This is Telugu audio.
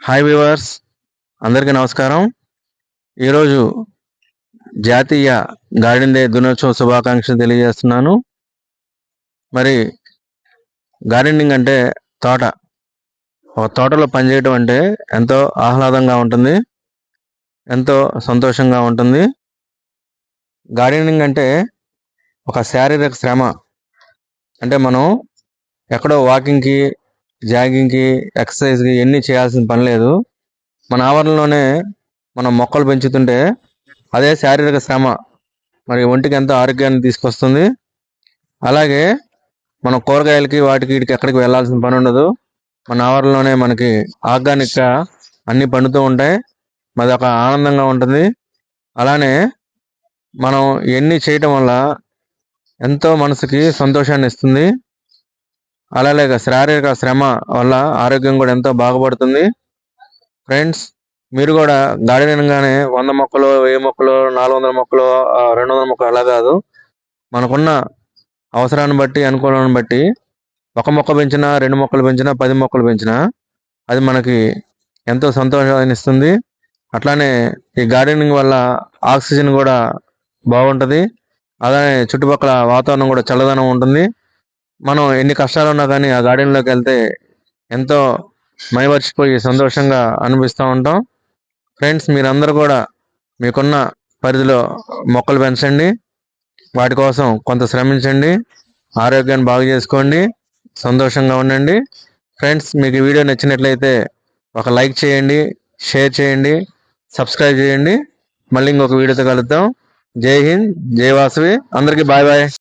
హాయ్ వ్యూవర్స్, అందరికీ నమస్కారం. ఈరోజు జాతీయ గార్డెన్ డే దినోత్సవ శుభాకాంక్షలు తెలియజేస్తున్నాను. మరి గార్డెనింగ్ అంటే తోట. ఒక తోటలో పనిచేయడం అంటే ఎంతో ఆహ్లాదంగా ఉంటుంది, ఎంతో సంతోషంగా ఉంటుంది. గార్డెనింగ్ అంటే ఒక శారీరక శ్రమ. అంటే మనం ఎక్కడో వాకింగ్కి, జాగింగ్కి, ఎక్సర్సైజ్కి ఎన్ని చేయాల్సిన పని లేదు. మన ఆవరణలోనే మనం మొక్కలు పెంచుతుంటే అదే శారీరక శ్రమ మరి ఒంటికి ఎంతో ఆరోగ్యాన్ని తీసుకొస్తుంది. అలాగే మనం కూరగాయలకి వాటికి వీటికి ఎక్కడికి వెళ్ళాల్సిన పని ఉండదు. మన ఆవరణలోనే మనకి ఆర్గానిక్గా అన్నీ పండుతూ ఉంటాయి. మరి ఒక ఆనందంగా ఉంటుంది. అలానే మనం ఇవన్నీ చేయటం వల్ల ఎంతో మనసుకి సంతోషాన్ని ఇస్తుంది. అలాగే శారీరక శ్రమ వల్ల ఆరోగ్యం కూడా ఎంతో బాగుపడుతుంది. ఫ్రెండ్స్, మీరు కూడా గార్డెన్ అనగానే 100 మొక్కలు, 1000 మొక్కలు, 400 మొక్కలు, 200 మొక్కలు అలా కాదు. మనకున్న అవసరాన్ని బట్టి, అనుకూలాన్ని బట్టి ఒక మొక్క పెంచినా, 2 మొక్కలు పెంచినా, 10 మొక్కలు పెంచినా అది మనకి ఎంతో సంతోషాన్ని ఇస్తుంది. అట్లానే ఈ గార్డెనింగ్ వల్ల ఆక్సిజన్ కూడా బాగుంటుంది. అలానే చుట్టుపక్కల వాతావరణం కూడా చల్లదనం ఉంటుంది. మనం ఎన్ని కష్టాలు ఉన్నా కానీ ఆ గార్డెన్లోకి వెళ్తే ఎంతో మైమర్చిపోయి సంతోషంగా అనిపిస్తూ ఉంటాం. ఫ్రెండ్స్, మీరందరూ కూడా మీకున్న పరిధిలో మొక్కలు పెంచండి, వాటి కోసం కొంత శ్రమించండి, ఆరోగ్యాన్ని బాగు చేసుకోండి, సంతోషంగా ఉండండి. ఫ్రెండ్స్, మీకు ఈ వీడియో నచ్చినట్లయితే ఒక లైక్ చేయండి, షేర్ చేయండి, సబ్స్క్రైబ్ చేయండి. మళ్ళీ ఇంకొక వీడియోతో కలుద్దాం. జై హింద్, జై వాసవి. అందరికీ బాయ్ బాయ్.